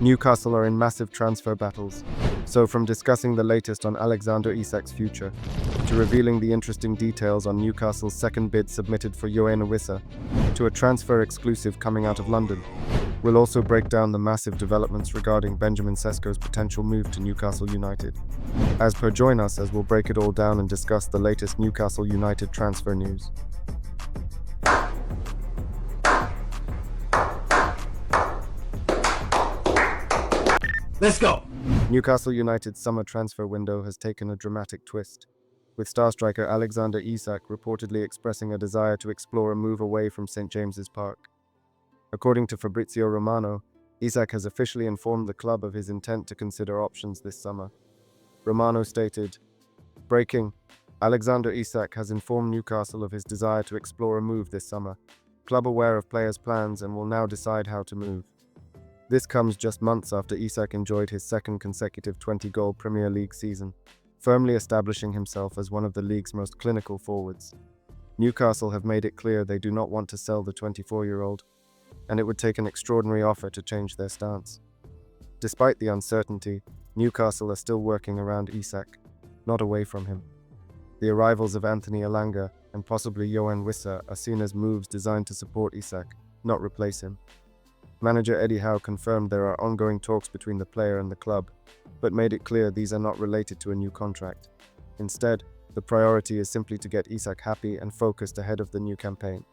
Newcastle are in massive transfer battles. So from discussing the latest on Alexander Isak's future, to revealing the interesting details on Newcastle's second bid submitted for Yoane Wissa, to a transfer exclusive coming out of London, we'll also break down the massive developments regarding Benjamin Sesko's potential move to Newcastle United. As per, join us as we'll break it all down and discuss the latest Newcastle United transfer news. Let's go! Newcastle United's summer transfer window has taken a dramatic twist, with star striker Alexander Isak reportedly expressing a desire to explore a move away from St James's Park. According to Fabrizio Romano, Isak has officially informed the club of his intent to consider options this summer. Romano stated, "Breaking, Alexander Isak has informed Newcastle of his desire to explore a move this summer. Club aware of players' plans and will now decide how to move." This comes just months after Isak enjoyed his second consecutive 20-goal Premier League season, firmly establishing himself as one of the league's most clinical forwards. Newcastle have made it clear they do not want to sell the 24-year-old, and it would take an extraordinary offer to change their stance. Despite the uncertainty, Newcastle are still working around Isak, not away from him. The arrivals of Anthony Elanga and possibly Yoane Wissa are seen as moves designed to support Isak, not replace him. Manager Eddie Howe confirmed there are ongoing talks between the player and the club, but made it clear these are not related to a new contract. Instead, the priority is simply to get Isak happy and focused ahead of the new campaign.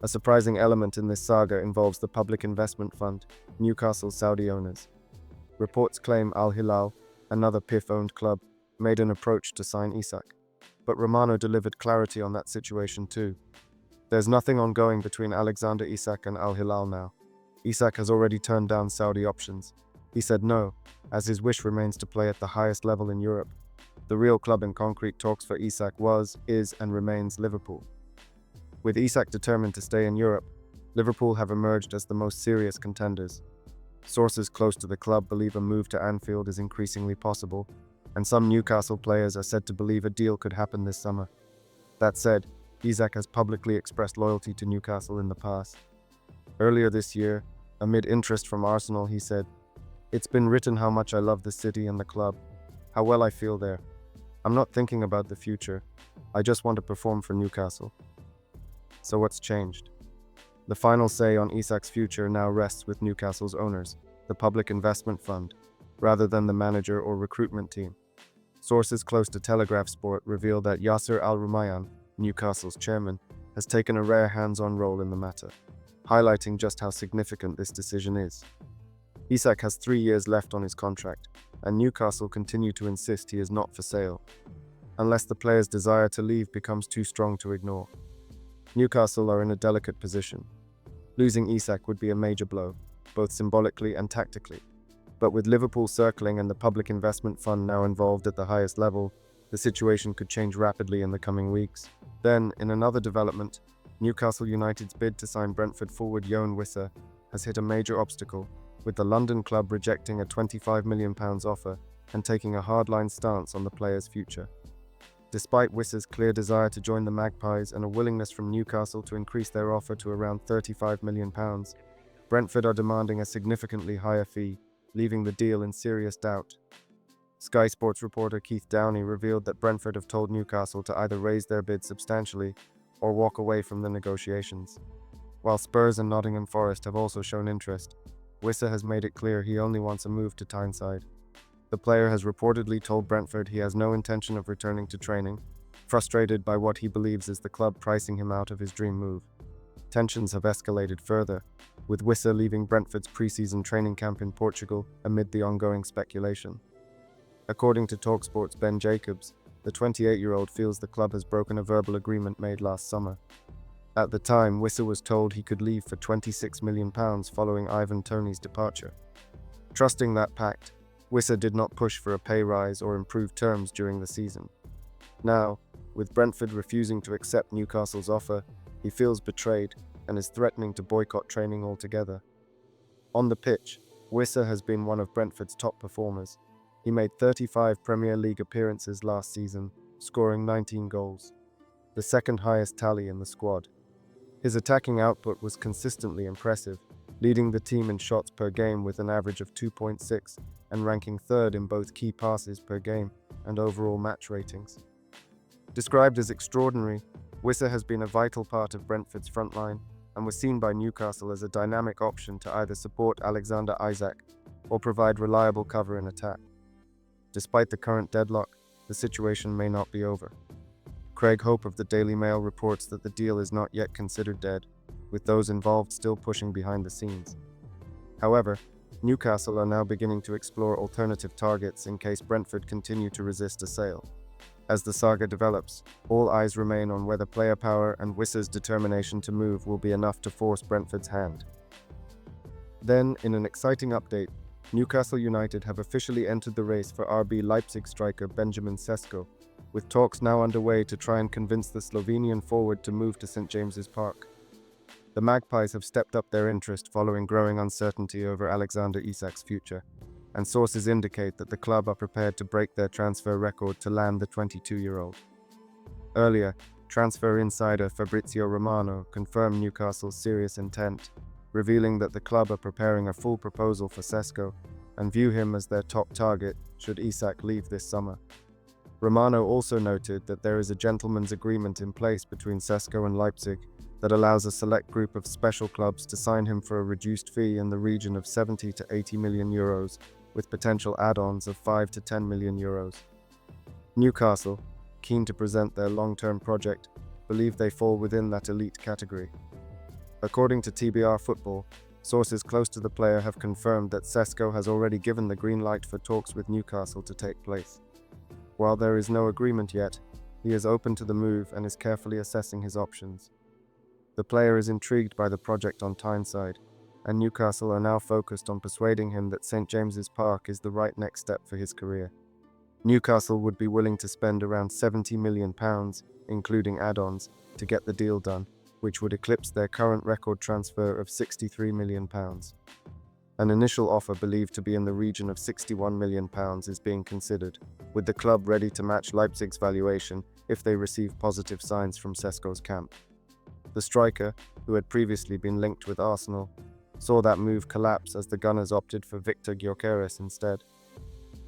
A surprising element in this saga involves the public investment fund, Newcastle's Saudi owners. Reports claim Al Hilal, another PIF-owned club, made an approach to sign Isak, but Romano delivered clarity on that situation too. There's nothing ongoing between Alexander Isak and Al Hilal now. Isak has already turned down Saudi options. He said no, as his wish remains to play at the highest level in Europe. The real club in concrete talks for Isak was, is, and remains Liverpool. With Isak determined to stay in Europe, Liverpool have emerged as the most serious contenders. Sources close to the club believe a move to Anfield is increasingly possible, and some Newcastle players are said to believe a deal could happen this summer. That said, Isak has publicly expressed loyalty to Newcastle in the past. Earlier this year, amid interest from Arsenal, he said, "It's been written how much I love the city and the club, how well I feel there. I'm not thinking about the future. I just want to perform for Newcastle." So what's changed? The final say on Isak's future now rests with Newcastle's owners, the Public Investment Fund, rather than the manager or recruitment team. Sources close to Telegraph Sport reveal that Yasser Al-Rumayyan, Newcastle's chairman, has taken a rare hands-on role in the matter, highlighting just how significant this decision is. Isak has 3 years left on his contract, and Newcastle continue to insist he is not for sale, unless the player's desire to leave becomes too strong to ignore. Newcastle are in a delicate position. Losing Isak would be a major blow, both symbolically and tactically. But with Liverpool circling and the Public Investment Fund now involved at the highest level, the situation could change rapidly in the coming weeks. Then, in another development, Newcastle United's bid to sign Brentford forward Yoane Wissa has hit a major obstacle, with the London club rejecting a £25 million offer and taking a hardline stance on the player's future. Despite Wissa's clear desire to join the Magpies and a willingness from Newcastle to increase their offer to around £35 million, Brentford are demanding a significantly higher fee, leaving the deal in serious doubt. Sky Sports reporter Keith Downie revealed that Brentford have told Newcastle to either raise their bid substantially or walk away from the negotiations. While Spurs and Nottingham Forest have also shown interest, Wissa has made it clear he only wants a move to Tyneside. The player has reportedly told Brentford he has no intention of returning to training, frustrated by what he believes is the club pricing him out of his dream move. Tensions have escalated further, with Wissa leaving Brentford's pre-season training camp in Portugal amid the ongoing speculation. According to TalkSport's Ben Jacobs, the 28-year-old feels the club has broken a verbal agreement made last summer. At the time, Wissa was told he could leave for £26 million following Ivan Toney's departure. Trusting that pact, Wissa did not push for a pay rise or improved terms during the season. Now, with Brentford refusing to accept Newcastle's offer, he feels betrayed and is threatening to boycott training altogether. On the pitch, Wissa has been one of Brentford's top performers. He made 35 Premier League appearances last season, scoring 19 goals, the second highest tally in the squad. His attacking output was consistently impressive, leading the team in shots per game with an average of 2.6 and ranking third in both key passes per game and overall match ratings. Described as extraordinary, Wissa has been a vital part of Brentford's front line and was seen by Newcastle as a dynamic option to either support Alexander Isak or provide reliable cover in attack. Despite the current deadlock, the situation may not be over. Craig Hope of the Daily Mail reports that the deal is not yet considered dead, with those involved still pushing behind the scenes. However, Newcastle are now beginning to explore alternative targets in case Brentford continue to resist a sale. As the saga develops, all eyes remain on whether player power and Wissa's determination to move will be enough to force Brentford's hand. Then, in an exciting update, Newcastle United have officially entered the race for RB Leipzig striker Benjamin Sesko, with talks now underway to try and convince the Slovenian forward to move to St James's Park. The Magpies have stepped up their interest following growing uncertainty over Alexander Isak's future, and sources indicate that the club are prepared to break their transfer record to land the 22-year-old. Earlier, transfer insider Fabrizio Romano confirmed Newcastle's serious intent, revealing that the club are preparing a full proposal for Sesko and view him as their top target should Isak leave this summer. Romano also noted that there is a gentleman's agreement in place between Sesko and Leipzig that allows a select group of special clubs to sign him for a reduced fee in the region of 70 to 80 million euros, with potential add-ons of 5 to 10 million euros. Newcastle, keen to present their long-term project, believe they fall within that elite category. According to TBR Football, sources close to the player have confirmed that Sesko has already given the green light for talks with Newcastle to take place. While there is no agreement yet, he is open to the move and is carefully assessing his options. The player is intrigued by the project on Tyneside, and Newcastle are now focused on persuading him that St James's Park is the right next step for his career. Newcastle would be willing to spend around £70 million, including add-ons, to get the deal done, which would eclipse their current record transfer of £63 million. An initial offer believed to be in the region of £61 million is being considered, with the club ready to match Leipzig's valuation if they receive positive signs from Sesko's camp. The striker, who had previously been linked with Arsenal, saw that move collapse as the Gunners opted for Victor Gyökeres instead.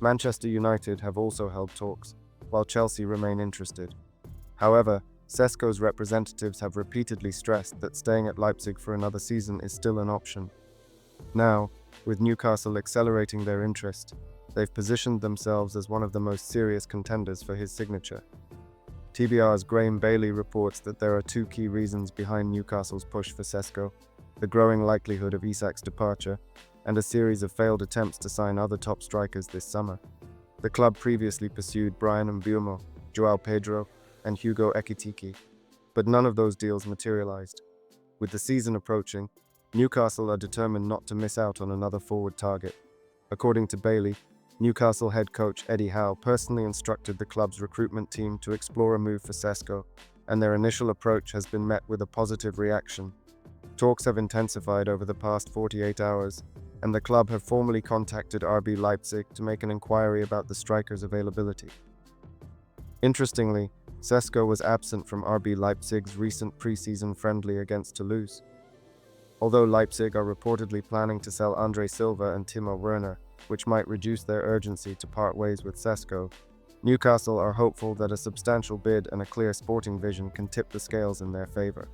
Manchester United have also held talks, while Chelsea remain interested. However, Sesko's representatives have repeatedly stressed that staying at Leipzig for another season is still an option. Now, with Newcastle accelerating their interest, they've positioned themselves as one of the most serious contenders for his signature. TBR's Graham Bailey reports that there are two key reasons behind Newcastle's push for Sesko: the growing likelihood of Isak's departure, and a series of failed attempts to sign other top strikers this summer. The club previously pursued Bryan Mbeumo, João Pedro, and Hugo Ekitike, but none of those deals materialized. With the season approaching, Newcastle are determined not to miss out on another forward target. According to Bailey, Newcastle head coach Eddie Howe personally instructed the club's recruitment team to explore a move for Sesko, and their initial approach has been met with a positive reaction. Talks have intensified over the past 48 hours, and the club have formally contacted RB Leipzig to make an inquiry about the striker's availability. Interestingly, Sesko was absent from RB Leipzig's recent pre-season friendly against Toulouse. Although Leipzig are reportedly planning to sell Andre Silva and Timo Werner, which might reduce their urgency to part ways with Sesko, Newcastle are hopeful that a substantial bid and a clear sporting vision can tip the scales in their favor.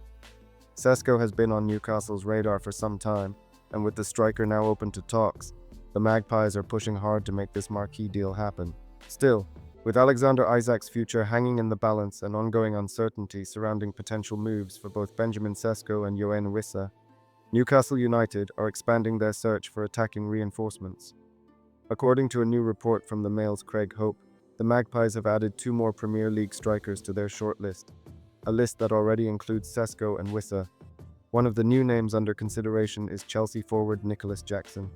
Sesko has been on Newcastle's radar for some time, and with the striker now open to talks, the Magpies are pushing hard to make this marquee deal happen. Still, with Alexander Isak's future hanging in the balance and ongoing uncertainty surrounding potential moves for both Benjamin Sesko and Yoane Wissa, Newcastle United are expanding their search for attacking reinforcements. According to a new report from the Mail's Craig Hope, the Magpies have added 2 more Premier League strikers to their shortlist, a list that already includes Sesko and Wissa. One of the new names under consideration is Chelsea forward Nicholas Jackson.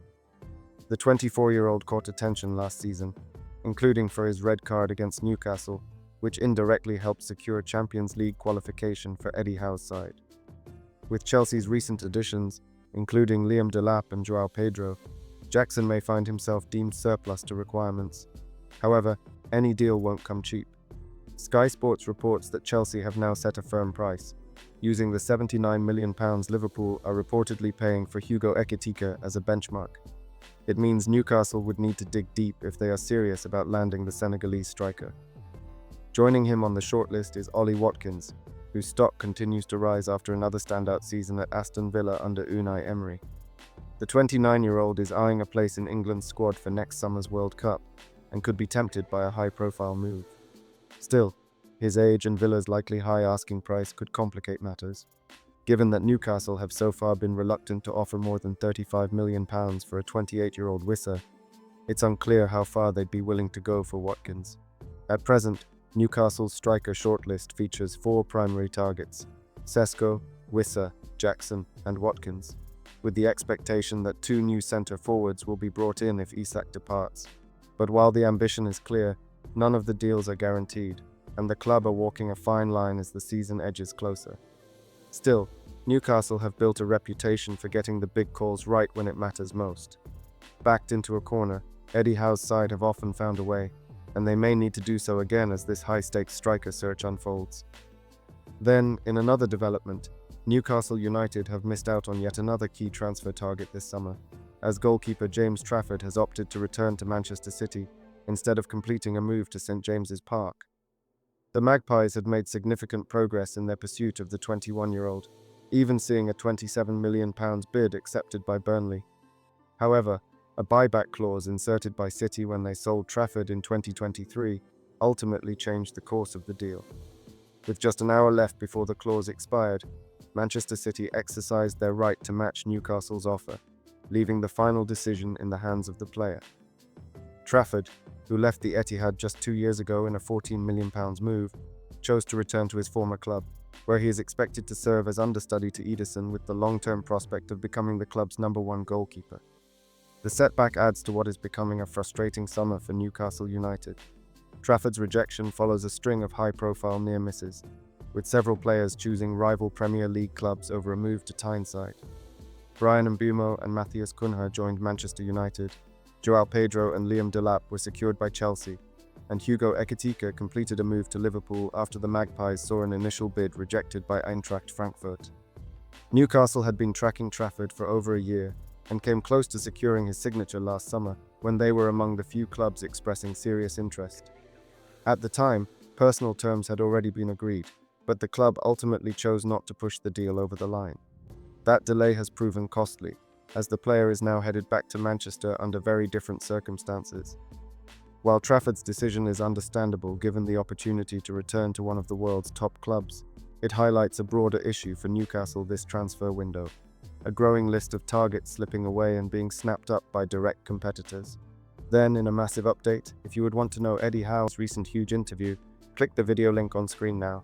The 24-year-old caught attention last season, including for his red card against Newcastle, which indirectly helped secure Champions League qualification for Eddie Howe's side. With Chelsea's recent additions, including Liam Delap and João Pedro, Jackson may find himself deemed surplus to requirements. However, any deal won't come cheap. Sky Sports reports that Chelsea have now set a firm price, using the £79 million Liverpool are reportedly paying for Hugo Ekitike as a benchmark. It means Newcastle would need to dig deep if they are serious about landing the Senegalese striker. Joining him on the shortlist is Ollie Watkins, whose stock continues to rise after another standout season at Aston Villa under Unai Emery. The 29-year-old is eyeing a place in England's squad for next summer's World Cup and could be tempted by a high-profile move. Still, his age and Villa's likely high asking price could complicate matters, given that Newcastle have so far been reluctant to offer more than £35 million for a 28-year-old Wissa. It's unclear how far they'd be willing to go for Watkins. At present, Newcastle's striker shortlist features 4 primary targets: Sesko, Wissa, Jackson, and Watkins, with the expectation that 2 new centre forwards will be brought in if Isak departs. But while the ambition is clear, none of the deals are guaranteed, and the club are walking a fine line as the season edges closer. Still, Newcastle have built a reputation for getting the big calls right when it matters most. Backed into a corner, Eddie Howe's side have often found a way, and they may need to do so again as this high-stakes striker search unfolds. Then, in another development, Newcastle United have missed out on yet another key transfer target this summer, as goalkeeper James Trafford has opted to return to Manchester City instead of completing a move to St James's Park. The Magpies had made significant progress in their pursuit of the 21-year-old, even seeing a £27 million bid accepted by Burnley. However, a buyback clause inserted by City when they sold Trafford in 2023 ultimately changed the course of the deal. With just an hour left before the clause expired, Manchester City exercised their right to match Newcastle's offer, leaving the final decision in the hands of the player. Trafford, who left the Etihad just 2 years ago in a £14 million move, chose to return to his former club, where he is expected to serve as understudy to Ederson with the long-term prospect of becoming the club's #1 goalkeeper. The setback adds to what is becoming a frustrating summer for Newcastle United. Trafford's rejection follows a string of high-profile near misses, with several players choosing rival Premier League clubs over a move to Tyneside. Brian Mbeumo and Matthias Cunha joined Manchester United, Joao Pedro and Liam Delap were secured by Chelsea, and Hugo Ekitike completed a move to Liverpool after the Magpies saw an initial bid rejected by Eintracht Frankfurt. Newcastle had been tracking Trafford for over a year, and came close to securing his signature last summer when they were among the few clubs expressing serious interest. At the time, personal terms had already been agreed, but the club ultimately chose not to push the deal over the line. That delay has proven costly, as the player is now headed back to Manchester under very different circumstances. While Trafford's decision is understandable given the opportunity to return to one of the world's top clubs, it highlights a broader issue for Newcastle this transfer window: a growing list of targets slipping away and being snapped up by direct competitors. Then, in a massive update, if you would want to know Eddie Howe's recent huge interview, click the video link on screen now.